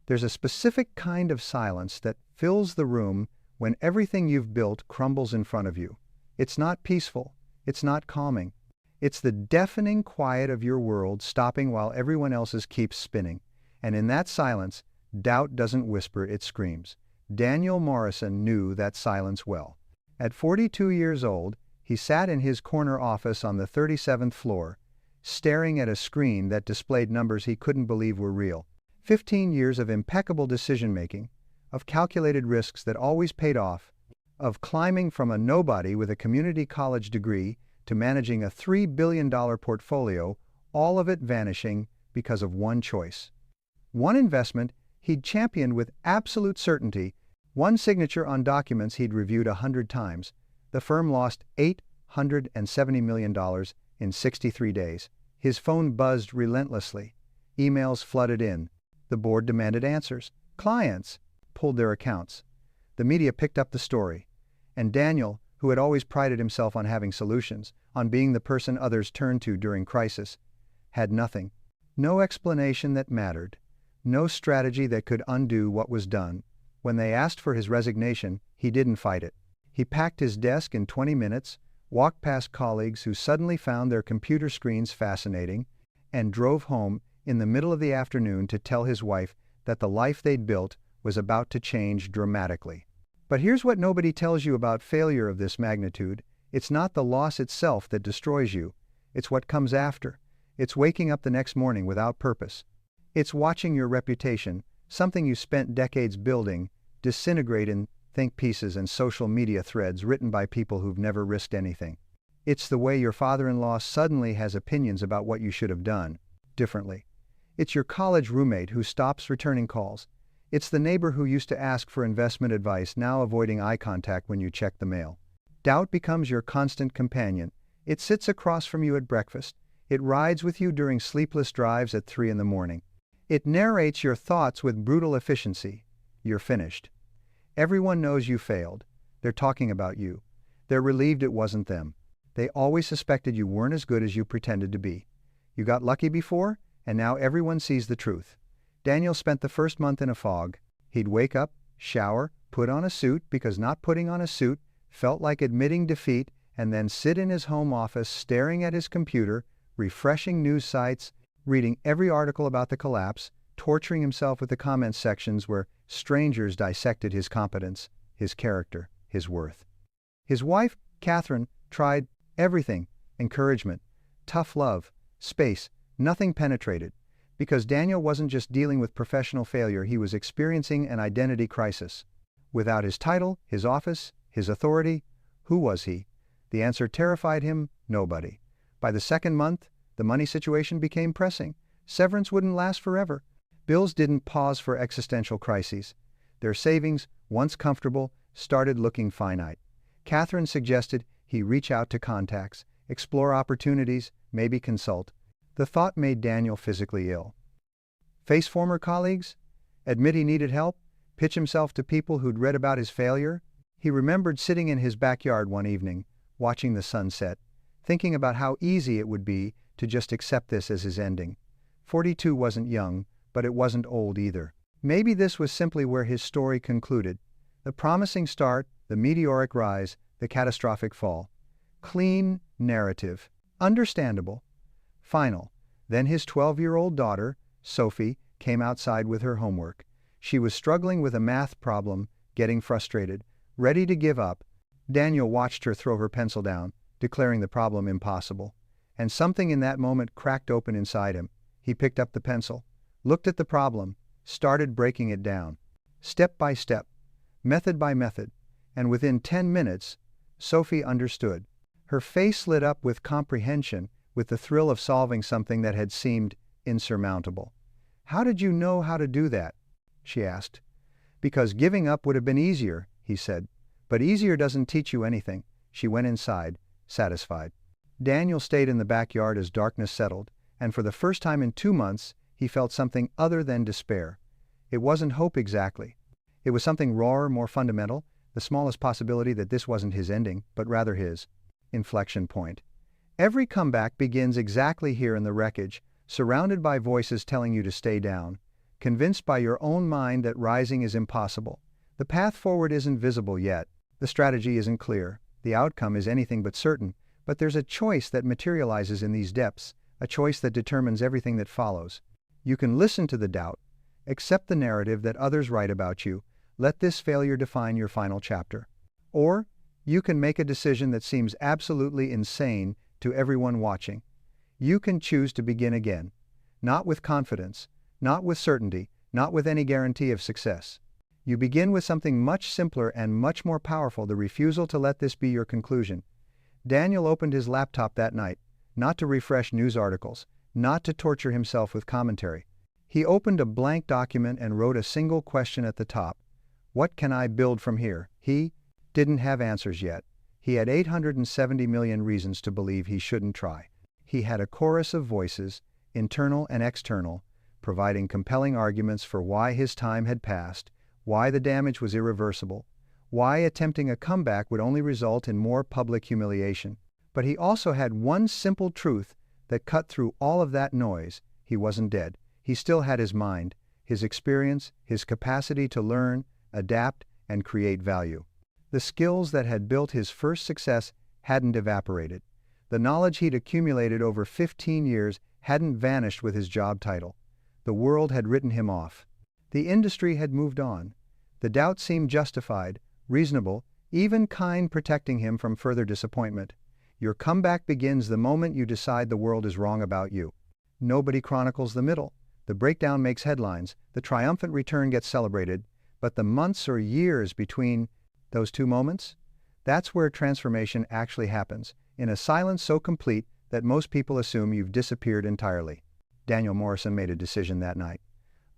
There's a specific kind of silence that fills the room when everything you've built crumbles in front of you. It's not peaceful. It's not calming. It's the deafening quiet of your world stopping while everyone else's keeps spinning. And in that silence, doubt doesn't whisper, it screams. Daniel Morrison knew that silence well. At 42 years old, he sat in his corner office on the 37th floor, staring at a screen that displayed numbers he couldn't believe were real. 15 years of impeccable decision-making, of calculated risks that always paid off, of climbing from a nobody with a community college degree to managing a $3 billion portfolio, all of it vanishing because of one choice. One investment he'd championed with absolute certainty, one signature on documents he'd reviewed 100 times. The firm lost $870 million in 63 days. His phone buzzed relentlessly. Emails flooded in. The board demanded answers. Clients pulled their accounts. The media picked up the story. And Daniel, who had always prided himself on having solutions, on being the person others turned to during crisis, had nothing. No explanation that mattered. No strategy that could undo what was done. When they asked for his resignation, he didn't fight it. He packed his desk in 20 minutes, walked past colleagues who suddenly found their computer screens fascinating, and drove home in the middle of the afternoon to tell his wife that the life they'd built was about to change dramatically. But here's what nobody tells you about failure of this magnitude. It's not the loss itself that destroys you. It's what comes after. It's waking up the next morning without purpose. It's watching your reputation, something you spent decades building, disintegrate in think pieces and social media threads written by people who've never risked anything. It's the way your father-in-law suddenly has opinions about what you should have done differently. It's your college roommate who stops returning calls. It's the neighbor who used to ask for investment advice now avoiding eye contact when you check the mail. Doubt becomes your constant companion. It sits across from you at breakfast. It rides with you during sleepless drives at 3 in the morning. It narrates your thoughts with brutal efficiency. You're finished. Everyone knows you failed. They're talking about you. They're relieved it wasn't them. They always suspected you weren't as good as you pretended to be. You got lucky before, and now everyone sees the truth. Daniel spent the first month in a fog. He'd wake up, shower, put on a suit because not putting on a suit felt like admitting defeat, and then sit in his home office staring at his computer, refreshing news sites, reading every article about the collapse, torturing himself with the comment sections where strangers dissected his competence, his character, his worth. His wife, Catherine, tried everything: encouragement, tough love, space. Nothing penetrated. Because Daniel wasn't just dealing with professional failure, he was experiencing an identity crisis. Without his title, his office, his authority, who was he? The answer terrified him: nobody. By the second month, the money situation became pressing. Severance wouldn't last forever. Bills didn't pause for existential crises. Their savings, once comfortable, started looking finite. Catherine suggested he reach out to contacts, explore opportunities, maybe consult. The thought made Daniel physically ill. Face former colleagues? Admit he needed help? Pitch himself to people who'd read about his failure? He remembered sitting in his backyard one evening, watching the sunset, thinking about how easy it would be to just accept this as his ending. 42 wasn't young, but it wasn't old either. Maybe this was simply where his story concluded. The promising start, the meteoric rise, the catastrophic fall. Clean narrative. Understandable. Final. Then his 12-year-old daughter, Sophie, came outside with her homework. She was struggling with a math problem, getting frustrated, ready to give up. Daniel watched her throw her pencil down, declaring the problem impossible. And something in that moment cracked open inside him. He picked up the pencil, looked at the problem, started breaking it down. Step by step, method by method. And within 10 minutes, Sophie understood. Her face lit up with comprehension, with the thrill of solving something that had seemed insurmountable. "How did you know how to do that?" she asked. "Because giving up would have been easier," he said. "But easier doesn't teach you anything." She went inside, satisfied. Daniel stayed in the backyard as darkness settled, and for the first time in 2 months, he felt something other than despair. It wasn't hope exactly. It was something rawer, more fundamental, the smallest possibility that this wasn't his ending, but rather his inflection point. Every comeback begins exactly here in the wreckage, surrounded by voices telling you to stay down, convinced by your own mind that rising is impossible. The path forward isn't visible yet. The strategy isn't clear. The outcome is anything but certain, but there's a choice that materializes in these depths, a choice that determines everything that follows. You can listen to the doubt, accept the narrative that others write about you, let this failure define your final chapter. Or, you can make a decision that seems absolutely insane to everyone watching. You can choose to begin again. Not with confidence, not with certainty, not with any guarantee of success. You begin with something much simpler and much more powerful, the refusal to let this be your conclusion. Daniel opened his laptop that night, not to refresh news articles, not to torture himself with commentary. He opened a blank document and wrote a single question at the top. What can I build from here? He didn't have answers yet. He had 870 million reasons to believe he shouldn't try. He had a chorus of voices, internal and external, providing compelling arguments for why his time had passed, why the damage was irreversible, why attempting a comeback would only result in more public humiliation. But he also had one simple truth that cut through all of that noise. He wasn't dead. He still had his mind, his experience, his capacity to learn, adapt, and create value. The skills that had built his first success hadn't evaporated. The knowledge he'd accumulated over 15 years hadn't vanished with his job title. The world had written him off. The industry had moved on. The doubt seemed justified, reasonable, even kind, protecting him from further disappointment. Your comeback begins the moment you decide the world is wrong about you. Nobody chronicles the middle. The breakdown makes headlines, the triumphant return gets celebrated, but the months or years between those two moments? That's where transformation actually happens, in a silence so complete that most people assume you've disappeared entirely. Daniel Morrison made a decision that night.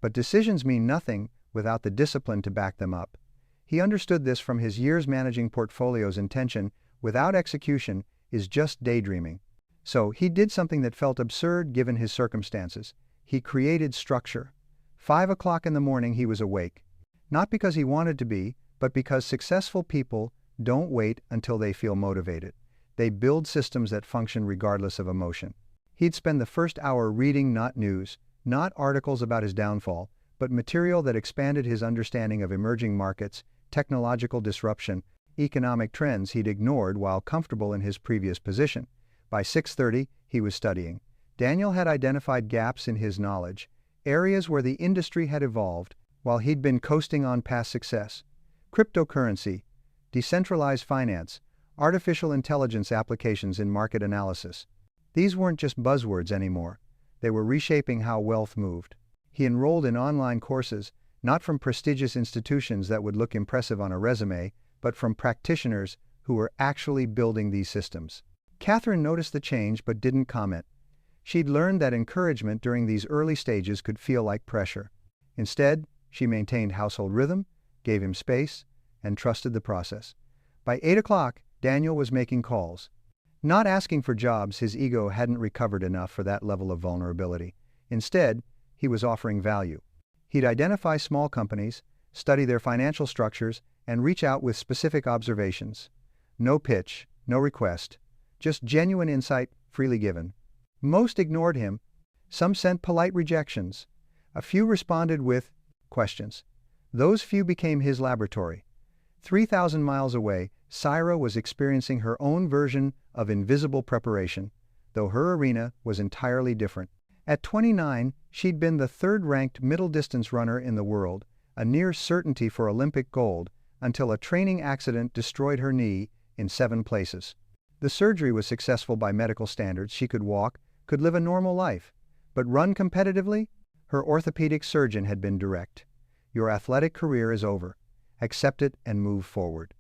But decisions mean nothing without the discipline to back them up. He understood this from his years managing portfolios. Intention, without execution, is just daydreaming. So he did something that felt absurd given his circumstances. He created structure. 5 o'clock in the morning he was awake. Not because he wanted to be, but because successful people don't wait until they feel motivated. They build systems that function regardless of emotion. He'd spend the first hour reading not news, not articles about his downfall, but material that expanded his understanding of emerging markets, technological disruption, economic trends he'd ignored while comfortable in his previous position. By 6:30, he was studying. Daniel had identified gaps in his knowledge, areas where the industry had evolved while he'd been coasting on past success. Cryptocurrency, decentralized finance, artificial intelligence applications in market analysis. These weren't just buzzwords anymore. They were reshaping how wealth moved. He enrolled in online courses, not from prestigious institutions that would look impressive on a resume, but from practitioners who were actually building these systems. Catherine noticed the change but didn't comment. She'd learned that encouragement during these early stages could feel like pressure. Instead, she maintained household rhythm, gave him space, and trusted the process. By 8 o'clock, Daniel was making calls. Not asking for jobs, his ego hadn't recovered enough for that level of vulnerability. Instead, he was offering value. He'd identify small companies, study their financial structures, and reach out with specific observations. No pitch, no request, just genuine insight freely given. Most ignored him. Some sent polite rejections. A few responded with questions. Those few became his laboratory. 3,000 miles away, Syra was experiencing her own version of invisible preparation, though her arena was entirely different. At 29, she'd been the third-ranked middle-distance runner in the world, a near certainty for Olympic gold, until a training accident destroyed her knee in 7 places. The surgery was successful by medical standards. She could walk, could live a normal life. But run competitively? Her orthopedic surgeon had been direct. Your athletic career is over. Accept it and move forward.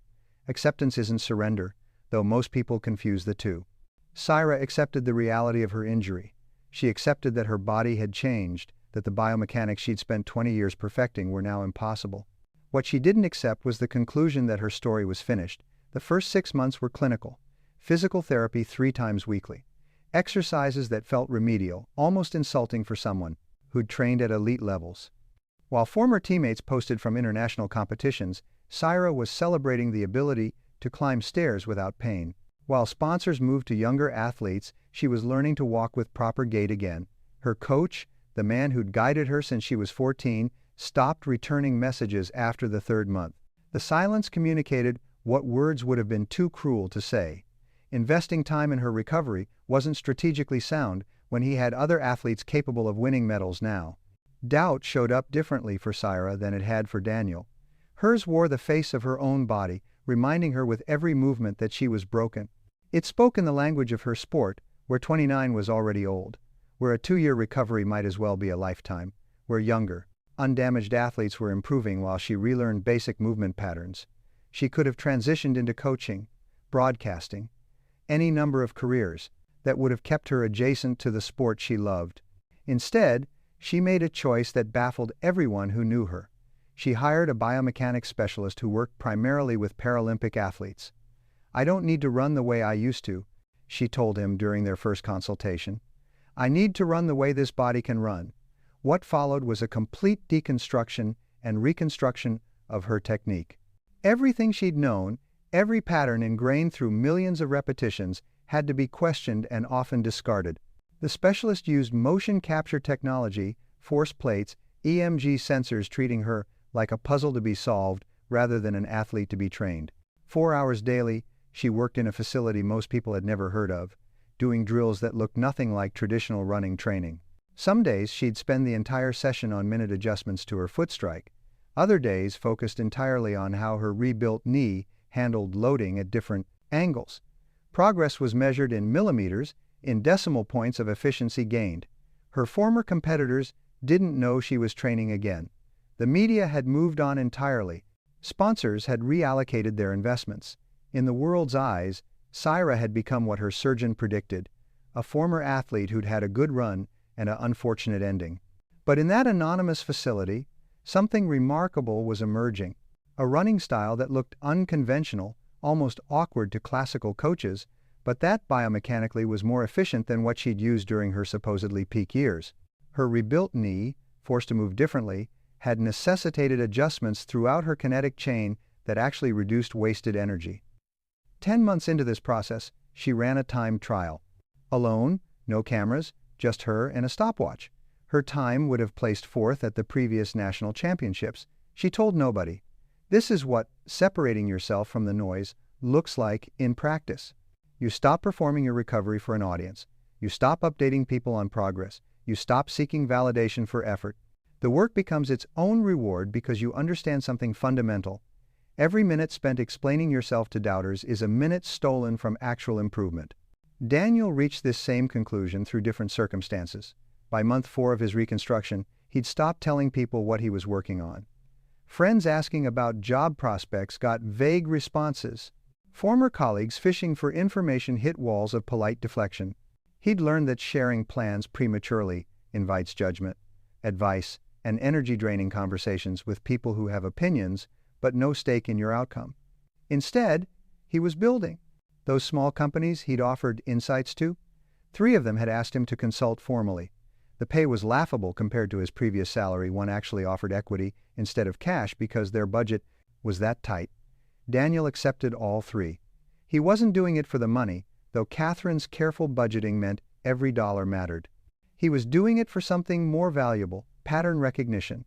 Acceptance isn't surrender, though most people confuse the two. Syra accepted the reality of her injury. She accepted that her body had changed, that the biomechanics she'd spent 20 years perfecting were now impossible. What she didn't accept was the conclusion that her story was finished. The first 6 months were clinical. Physical therapy 3 times weekly. Exercises that felt remedial, almost insulting for someone who'd trained at elite levels. While former teammates posted from international competitions, Syra was celebrating the ability to climb stairs without pain. While sponsors moved to younger athletes, she was learning to walk with proper gait again. Her coach, the man who'd guided her since she was 14, stopped returning messages after the third month. The silence communicated what words would have been too cruel to say. Investing time in her recovery wasn't strategically sound when he had other athletes capable of winning medals now. Doubt showed up differently for Syra than it had for Daniel. Hers wore the face of her own body, reminding her with every movement that she was broken. It spoke in the language of her sport, where 29 was already old, where a 2-year recovery might as well be a lifetime, where younger, undamaged athletes were improving while she relearned basic movement patterns. She could have transitioned into coaching, broadcasting, any number of careers that would have kept her adjacent to the sport she loved. Instead, she made a choice that baffled everyone who knew her. She hired a biomechanics specialist who worked primarily with Paralympic athletes. "I don't need to run the way I used to," she told him during their first consultation. "I need to run the way this body can run." What followed was a complete deconstruction and reconstruction of her technique. Everything she'd known, every pattern ingrained through millions of repetitions, had to be questioned and often discarded. The specialist used motion capture technology, force plates, EMG sensors, treating her like a puzzle to be solved rather than an athlete to be trained. 4 hours daily, she worked in a facility most people had never heard of, doing drills that looked nothing like traditional running training. Some days she'd spend the entire session on minute adjustments to her foot strike. Other days focused entirely on how her rebuilt knee handled loading at different angles. Progress was measured in millimeters, in decimal points of efficiency gained. Her former competitors didn't know she was training again. The media had moved on entirely. Sponsors had reallocated their investments. In the world's eyes, Syra had become what her surgeon predicted, a former athlete who'd had a good run and an unfortunate ending. But in that anonymous facility, something remarkable was emerging. A running style that looked unconventional, almost awkward to classical coaches, but that biomechanically was more efficient than what she'd used during her supposedly peak years. Her rebuilt knee, forced to move differently, had necessitated adjustments throughout her kinetic chain that actually reduced wasted energy. 10 months into this process, she ran a timed trial. Alone, no cameras, just her and a stopwatch. Her time would have placed fourth at the previous national championships. She told nobody. This is what separating yourself from the noise looks like in practice. You stop performing your recovery for an audience. You stop updating people on progress. You stop seeking validation for effort. The work becomes its own reward because you understand something fundamental. Every minute spent explaining yourself to doubters is a minute stolen from actual improvement. Daniel reached this same conclusion through different circumstances. By month 4 of his reconstruction, he'd stopped telling people what he was working on. Friends asking about job prospects got vague responses. Former colleagues fishing for information hit walls of polite deflection. He'd learned that sharing plans prematurely invites judgment, advice, and energy-draining conversations with people who have opinions but no stake in your outcome. Instead, he was building. Those small companies he'd offered insights to, 3 of them had asked him to consult formally. The pay was laughable compared to his previous salary. One actually offered equity instead of cash because their budget was that tight. Daniel accepted all 3. He wasn't doing it for the money, though Catherine's careful budgeting meant every dollar mattered. He was doing it for something more valuable, pattern recognition.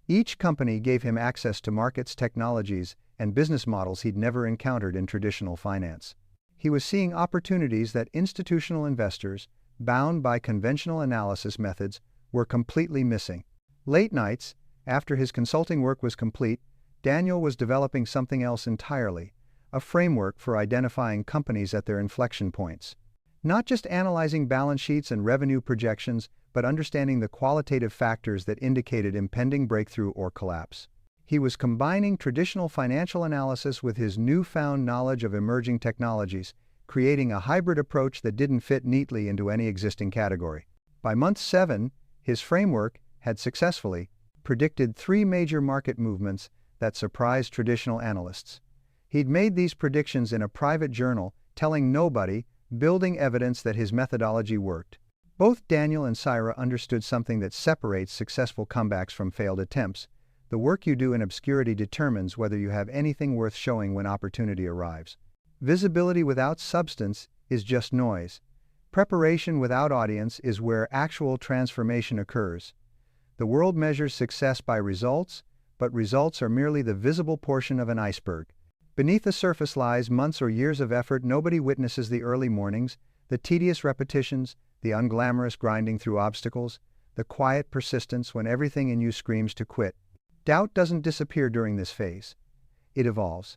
Each company gave him access to markets, technologies, and business models he'd never encountered in traditional finance. He was seeing opportunities that institutional investors, bound by conventional analysis methods, were completely missing. Late nights, after his consulting work was complete, Daniel was developing something else entirely, a framework for identifying companies at their inflection points. Not just analyzing balance sheets and revenue projections, but understanding the qualitative factors that indicated impending breakthrough or collapse. He was combining traditional financial analysis with his newfound knowledge of emerging technologies, creating a hybrid approach that didn't fit neatly into any existing category. By month 7, his framework had successfully predicted 3 major market movements that surprised traditional analysts. He'd made these predictions in a private journal, telling nobody, building evidence that his methodology worked. Both Daniel and Syra understood something that separates successful comebacks from failed attempts. The work you do in obscurity determines whether you have anything worth showing when opportunity arrives. Visibility without substance is just noise. Preparation without audience is where actual transformation occurs. The world measures success by results, but results are merely the visible portion of an iceberg. Beneath the surface lies months or years of effort. Nobody witnesses the early mornings, the tedious repetitions, the unglamorous grinding through obstacles, the quiet persistence when everything in you screams to quit. Doubt doesn't disappear during this phase. It evolves.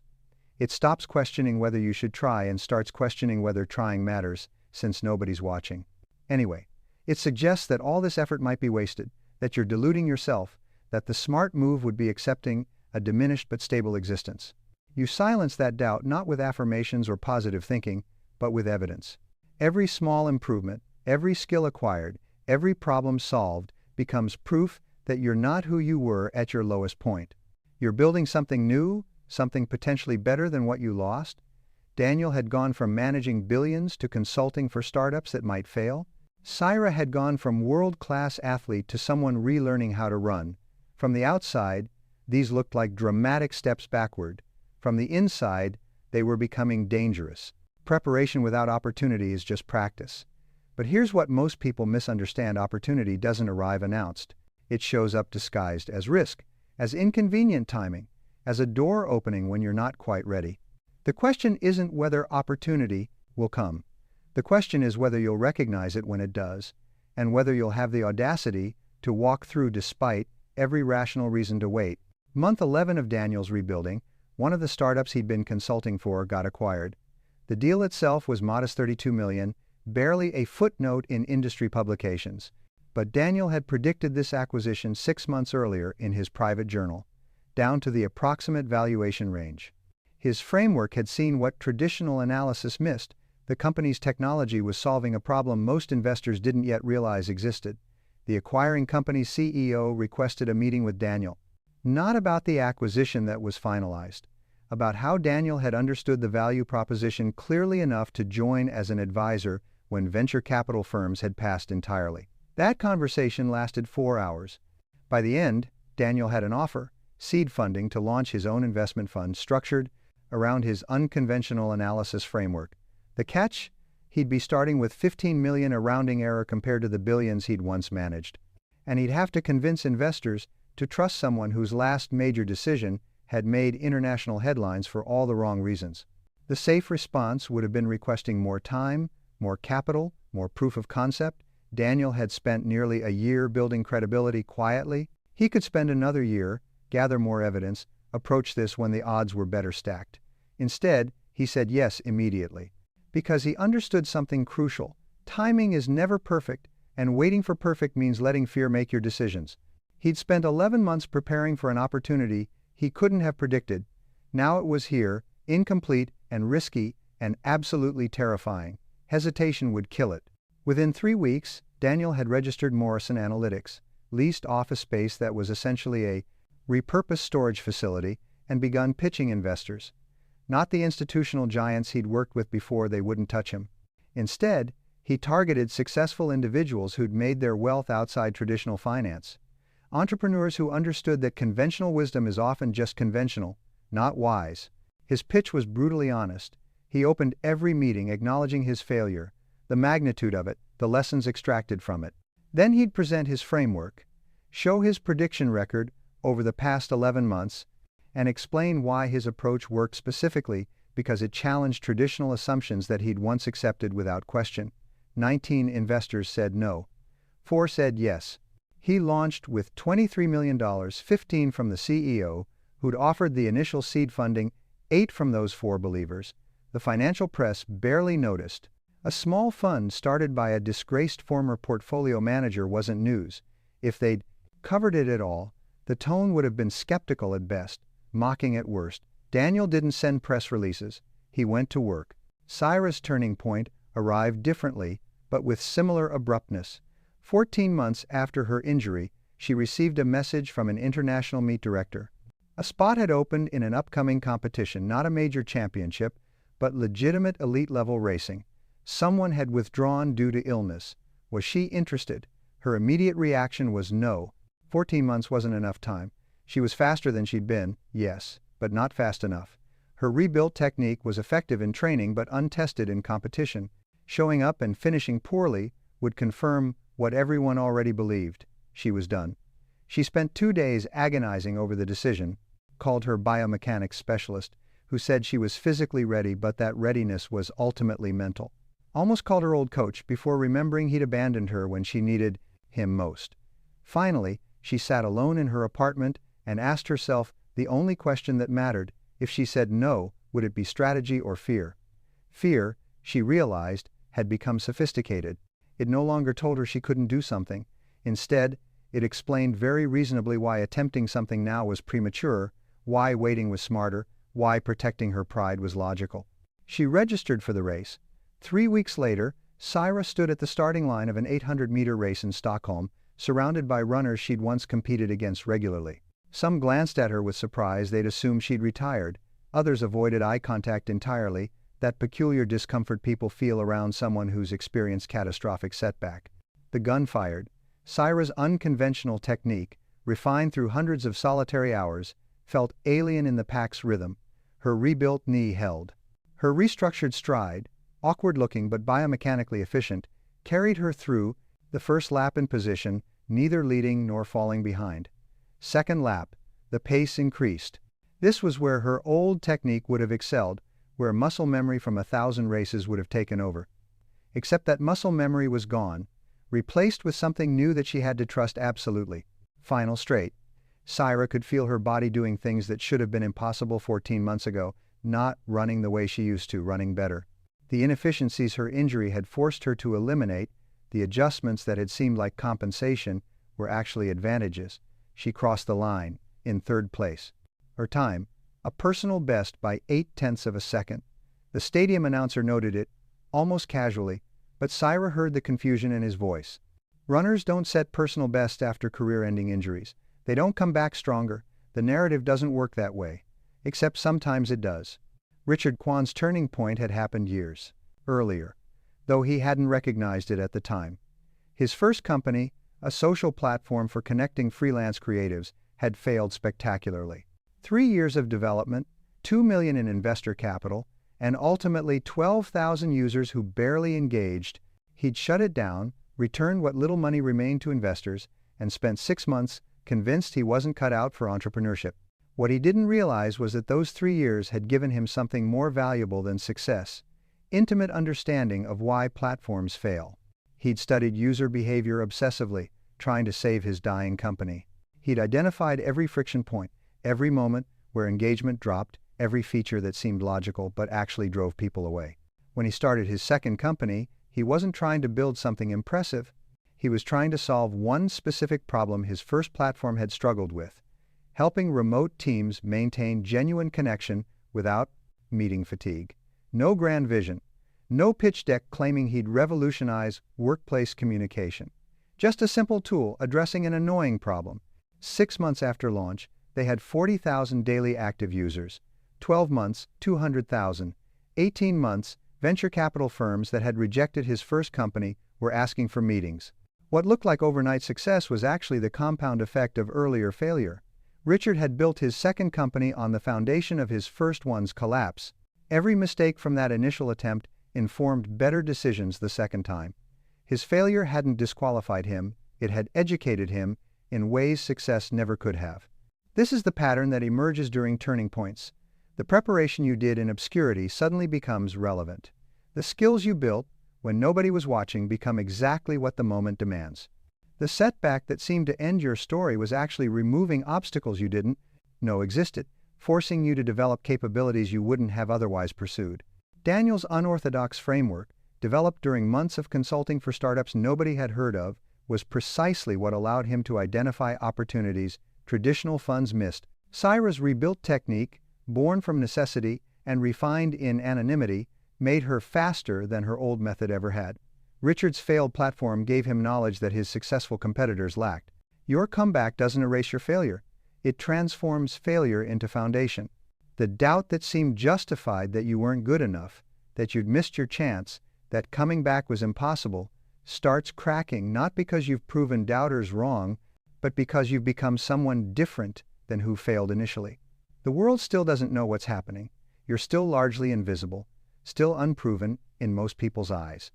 It stops questioning whether you should try and starts questioning whether trying matters, since nobody's watching. Anyway, it suggests that all this effort might be wasted, that you're deluding yourself, that the smart move would be accepting a diminished but stable existence. You silence that doubt not with affirmations or positive thinking, but with evidence. Every small improvement, every skill acquired, every problem solved becomes proof that you're not who you were at your lowest point. You're building something new, something potentially better than what you lost. Daniel had gone from managing billions to consulting for startups that might fail. Syra had gone from world-class athlete to someone relearning how to run. From the outside, these looked like dramatic steps backward. From the inside, they were becoming dangerous. Preparation without opportunity is just practice. But here's what most people misunderstand: opportunity doesn't arrive announced. It shows up disguised as risk, as inconvenient timing, as a door opening when you're not quite ready. The question isn't whether opportunity will come. The question is whether you'll recognize it when it does, and whether you'll have the audacity to walk through despite every rational reason to wait. Month 11 of Daniel's rebuilding, one of the startups he'd been consulting for got acquired. The deal itself was modest $32 million, barely a footnote in industry publications. But Daniel had predicted this acquisition 6 months earlier in his private journal, down to the approximate valuation range. His framework had seen what traditional analysis missed. The company's technology was solving a problem most investors didn't yet realize existed. The acquiring company's CEO requested a meeting with Daniel. Not about the acquisition that was finalized, about how Daniel had understood the value proposition clearly enough to join as an advisor when venture capital firms had passed entirely. That conversation lasted 4 hours. By the end, Daniel had an offer, seed funding to launch his own investment fund structured around his unconventional analysis framework. The catch? He'd be starting with $15 million, a rounding error compared to the billions he'd once managed. And he'd have to convince investors to trust someone whose last major decision had made international headlines for all the wrong reasons. The safe response would have been requesting more time, more capital, more proof of concept. Daniel had spent nearly a year building credibility quietly. He could spend another year, gather more evidence, approach this when the odds were better stacked. Instead, he said yes immediately. Because he understood something crucial. Timing is never perfect, and waiting for perfect means letting fear make your decisions. He'd spent 11 months preparing for an opportunity he couldn't have predicted. Now it was here, incomplete and risky and absolutely terrifying. Hesitation would kill it. Within 3 weeks, Daniel had registered Morrison Analytics, leased office space that was essentially a repurposed storage facility, and begun pitching investors. Not the institutional giants he'd worked with before, they wouldn't touch him. Instead, he targeted successful individuals who'd made their wealth outside traditional finance. Entrepreneurs who understood that conventional wisdom is often just conventional, not wise. His pitch was brutally honest. He opened every meeting acknowledging his failure, the magnitude of it, the lessons extracted from it. Then he'd present his framework, show his prediction record over the past 11 months, and explain why his approach worked specifically because it challenged traditional assumptions that he'd once accepted without question. 19 investors said no. 4 said yes. He launched with $23 million, 15 from the CEO, who'd offered the initial seed funding, 8 from those 4 believers. The financial press barely noticed. A small fund started by a disgraced former portfolio manager wasn't news. If they'd covered it at all, the tone would have been skeptical at best, mocking at worst. Daniel didn't send press releases. He went to work. Syra's turning point arrived differently, but with similar abruptness. 14 months after her injury, she received a message from an international meet director. A spot had opened in an upcoming competition, not a major championship, but legitimate elite-level racing. Someone had withdrawn due to illness. Was she interested? Her immediate reaction was no. 14 months wasn't enough time. She was faster than she'd been, yes, but not fast enough. Her rebuilt technique was effective in training but untested in competition. Showing up and finishing poorly would confirm what everyone already believed: she was done. She spent 2 days agonizing over the decision, called her biomechanics specialist, who said she was physically ready but that readiness was ultimately mental. Almost called her old coach before remembering he'd abandoned her when she needed him most. Finally, she sat alone in her apartment and asked herself the only question that mattered: if she said no, would it be strategy or fear? Fear, she realized, had become sophisticated. It no longer told her she couldn't do something. Instead, it explained very reasonably why attempting something now was premature, why waiting was smarter, why protecting her pride was logical. She registered for the race. 3 weeks later, Syra stood at the starting line of an 800-meter race in Stockholm, surrounded by runners she'd once competed against regularly. Some glanced at her with surprise. They'd assumed she'd retired. Others avoided eye contact entirely, that peculiar discomfort people feel around someone who's experienced catastrophic setback. The gun fired. Syra's unconventional technique, refined through hundreds of solitary hours, felt alien in the pack's rhythm. Her rebuilt knee held. Her restructured stride, awkward-looking but biomechanically efficient, carried her through the first lap in position, neither leading nor falling behind. Second lap, the pace increased. This was where her old technique would have excelled, where muscle memory from 1,000 races would have taken over. Except that muscle memory was gone, replaced with something new that she had to trust absolutely. Final straight. Syra could feel her body doing things that should have been impossible 14 months ago, not running the way she used to, running better. The inefficiencies her injury had forced her to eliminate, the adjustments that had seemed like compensation, were actually advantages. She crossed the line, in third place. Her time, a personal best by 0.8 of a second. The stadium announcer noted it, almost casually, but Syra heard the confusion in his voice. Runners don't set personal best after career-ending injuries. They don't come back stronger. The narrative doesn't work that way. Except sometimes it does. Richard Kwan's turning point had happened years earlier, though he hadn't recognized it at the time. His first company, a social platform for connecting freelance creatives, had failed spectacularly. 3 years of development, $2 million in investor capital, and ultimately 12,000 users who barely engaged. He'd shut it down, returned what little money remained to investors, and spent 6 months convinced he wasn't cut out for entrepreneurship. What he didn't realize was that those 3 years had given him something more valuable than success: intimate understanding of why platforms fail. He'd studied user behavior obsessively, trying to save his dying company. He'd identified every friction point, every moment where engagement dropped, every feature that seemed logical but actually drove people away. When he started his second company, he wasn't trying to build something impressive. He was trying to solve one specific problem his first platform had struggled with: helping remote teams maintain genuine connection without meeting fatigue. No grand vision. No pitch deck claiming he'd revolutionize workplace communication. Just a simple tool addressing an annoying problem. 6 months after launch, they had 40,000 daily active users. 12 months, 200,000. 18 months, venture capital firms that had rejected his first company were asking for meetings. What looked like overnight success was actually the compound effect of earlier failure. Richard had built his second company on the foundation of his first one's collapse. Every mistake from that initial attempt informed better decisions the second time. His failure hadn't disqualified him, it had educated him in ways success never could have. This is the pattern that emerges during turning points. The preparation you did in obscurity suddenly becomes relevant. The skills you built when nobody was watching become exactly what the moment demands. The setback that seemed to end your story was actually removing obstacles you didn't know existed, forcing you to develop capabilities you wouldn't have otherwise pursued. Daniel's unorthodox framework, developed during months of consulting for startups nobody had heard of, was precisely what allowed him to identify opportunities traditional funds missed. Syra's rebuilt technique, born from necessity and refined in anonymity, made her faster than her old method ever had. Richard's failed platform gave him knowledge that his successful competitors lacked. Your comeback doesn't erase your failure. It transforms failure into foundation. The doubt that seemed justified that you weren't good enough, that you'd missed your chance, that coming back was impossible, starts cracking not because you've proven doubters wrong, but because you've become someone different than who failed initially. The world still doesn't know what's happening. You're still largely invisible, still unproven, in most people's eyes.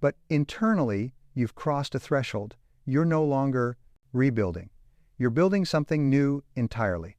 But internally, you've crossed a threshold. You're no longer rebuilding. You're building something new entirely.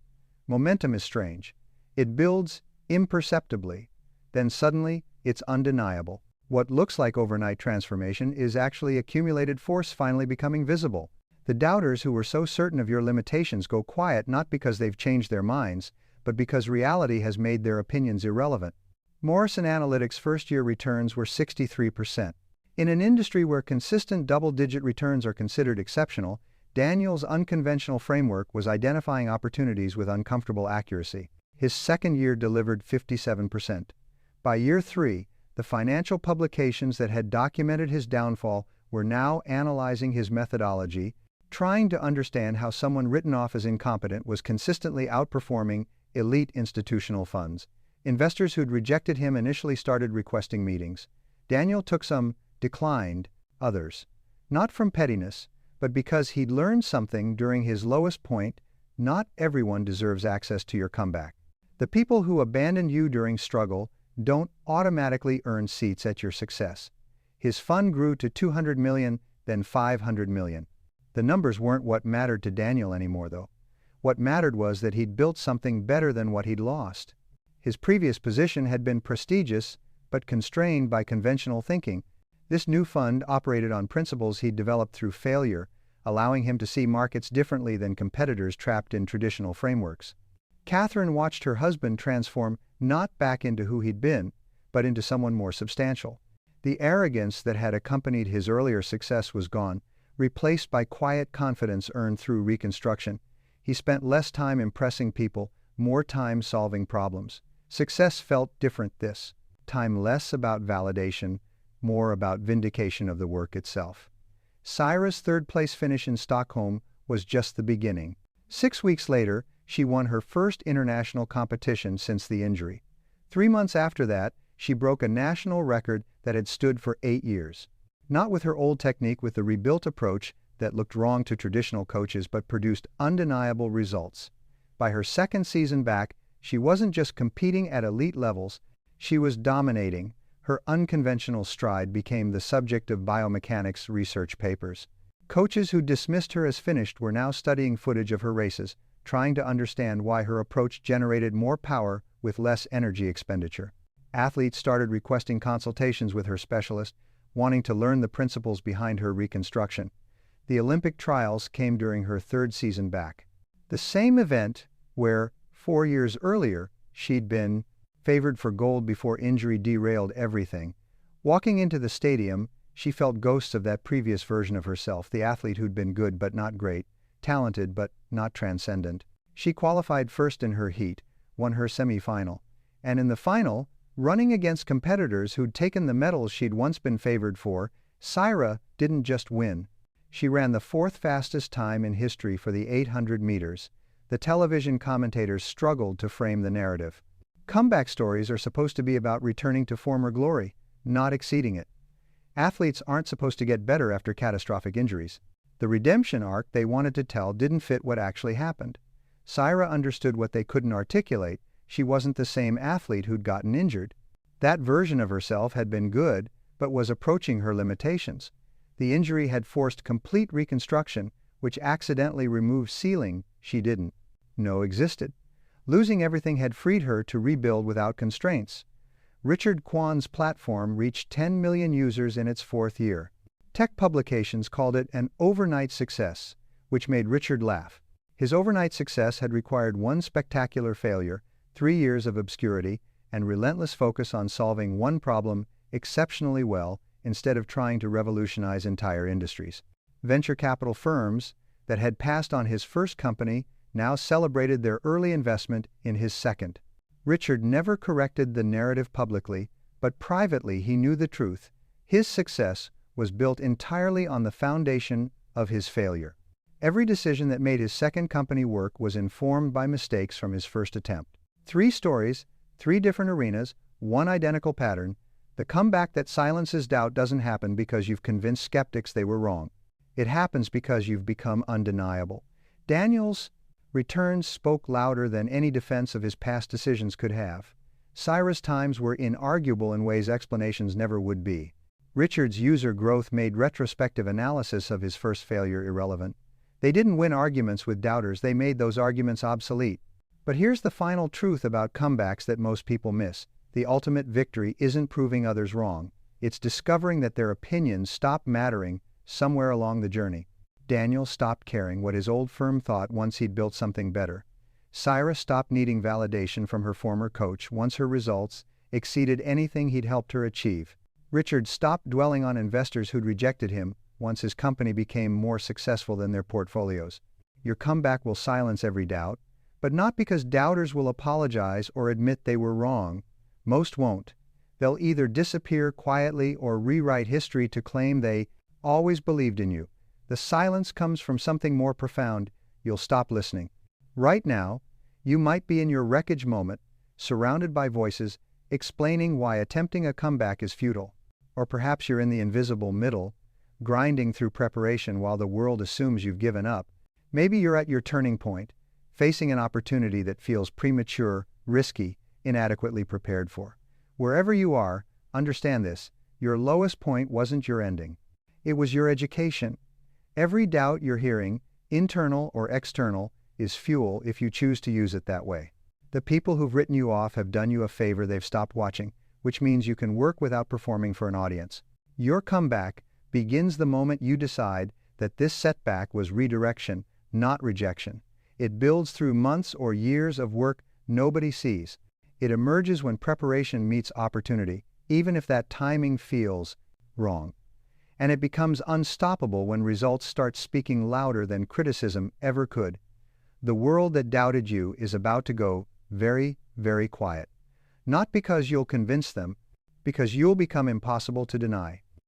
Momentum is strange. It builds imperceptibly. Then suddenly, it's undeniable. What looks like overnight transformation is actually accumulated force finally becoming visible. The doubters who were so certain of your limitations go quiet not because they've changed their minds, but because reality has made their opinions irrelevant. Morrison Analytics' first-year returns were 63%. In an industry where consistent double-digit returns are considered exceptional, Daniel's unconventional framework was identifying opportunities with uncomfortable accuracy. His second year delivered 57%. By year 3, the financial publications that had documented his downfall were now analyzing his methodology, trying to understand how someone written off as incompetent was consistently outperforming elite institutional funds. Investors who'd rejected him initially started requesting meetings. Daniel took some, declined others. Not from pettiness, but because he'd learned something during his lowest point. Not everyone deserves access to your comeback. The people who abandoned you during struggle don't automatically earn seats at your success. His fund grew to 200 million, then 500 million. The numbers weren't what mattered to Daniel anymore, though. What mattered was that he'd built something better than what he'd lost. His previous position had been prestigious, but constrained by conventional thinking. This new fund operated on principles he'd developed through failure, allowing him to see markets differently than competitors trapped in traditional frameworks. Catherine watched her husband transform not back into who he'd been, but into someone more substantial. The arrogance that had accompanied his earlier success was gone, replaced by quiet confidence earned through reconstruction. He spent less time impressing people, more time solving problems. Success felt different this time, less about validation, more about vindication of the work itself. Saira's third-place finish in Stockholm was just the beginning. 6 weeks later, she won her first international competition since the injury. 3 months after that, she broke a national record that had stood for 8 years. Not with her old technique, with the rebuilt approach that looked wrong to traditional coaches but produced undeniable results. By her second season back, she wasn't just competing at elite levels, she was dominating. Her unconventional stride became the subject of biomechanics research papers. Coaches who dismissed her as finished were now studying footage of her races, trying to understand why her approach generated more power with less energy expenditure. Athletes started requesting consultations with her specialist, wanting to learn the principles behind her reconstruction. The Olympic trials came during her third season back. The same event where, 4 years earlier, she'd been favored for gold before injury derailed everything. Walking into the stadium, she felt ghosts of that previous version of herself, the athlete who'd been good but not great, talented but not transcendent. She qualified first in her heat, won her semi-final, and in the final, running against competitors who'd taken the medals she'd once been favored for, Saira didn't just win. She ran the 4th fastest time in history for the 800 meters. The television commentators struggled to frame the narrative. Comeback stories are supposed to be about returning to former glory, not exceeding it. Athletes aren't supposed to get better after catastrophic injuries. The redemption arc they wanted to tell didn't fit what actually happened. Saira understood what they couldn't articulate. She wasn't the same athlete who'd gotten injured. That version of herself had been good, but was approaching her limitations. The injury had forced complete reconstruction, which accidentally removed ceiling she didn't know existed. Losing everything had freed her to rebuild without constraints. Richard Kwan's platform reached 10 million users in its 4th year. Tech publications called it an overnight success, which made Richard laugh. His overnight success had required one spectacular failure, 3 years of obscurity, and relentless focus on solving one problem exceptionally well instead of trying to revolutionize entire industries. Venture capital firms that had passed on his first company now celebrated their early investment in his second. Richard never corrected the narrative publicly, but privately he knew the truth. His success was built entirely on the foundation of his failure. Every decision that made his second company work was informed by mistakes from his first attempt. 3 stories, 3 different arenas, 1 identical pattern. The comeback that silences doubt doesn't happen because you've convinced skeptics they were wrong. It happens because you've become undeniable. Daniel's returns spoke louder than any defense of his past decisions could have. Cyrus' times were inarguable in ways explanations never would be. Richard's user growth made retrospective analysis of his first failure irrelevant. They didn't win arguments with doubters, they made those arguments obsolete. But here's the final truth about comebacks that most people miss. The ultimate victory isn't proving others wrong. It's discovering that their opinions stopped mattering somewhere along the journey. Daniel stopped caring what his old firm thought once he'd built something better. Cyrus stopped needing validation from her former coach once her results exceeded anything he'd helped her achieve. Richard stopped dwelling on investors who'd rejected him once his company became more successful than their portfolios. Your comeback will silence every doubt, but not because doubters will apologize or admit they were wrong. Most won't. They'll either disappear quietly or rewrite history to claim they always believed in you. The silence comes from something more profound. You'll stop listening. Right now, you might be in your wreckage moment, surrounded by voices explaining why attempting a comeback is futile. Or perhaps you're in the invisible middle, grinding through preparation while the world assumes you've given up. Maybe you're at your turning point, facing an opportunity that feels premature, risky, inadequately prepared for. Wherever you are, understand this: your lowest point wasn't your ending. It was your education. Every doubt you're hearing, internal or external, is fuel if you choose to use it that way. The people who've written you off have done you a favor. They've stopped watching, which means you can work without performing for an audience. Your comeback begins the moment you decide that this setback was redirection, not rejection. It builds through months or years of work nobody sees. It emerges when preparation meets opportunity, even if that timing feels wrong. And it becomes unstoppable when results start speaking louder than criticism ever could. The world that doubted you is about to go very, very quiet. Not because you'll convince them, because you'll become impossible to deny.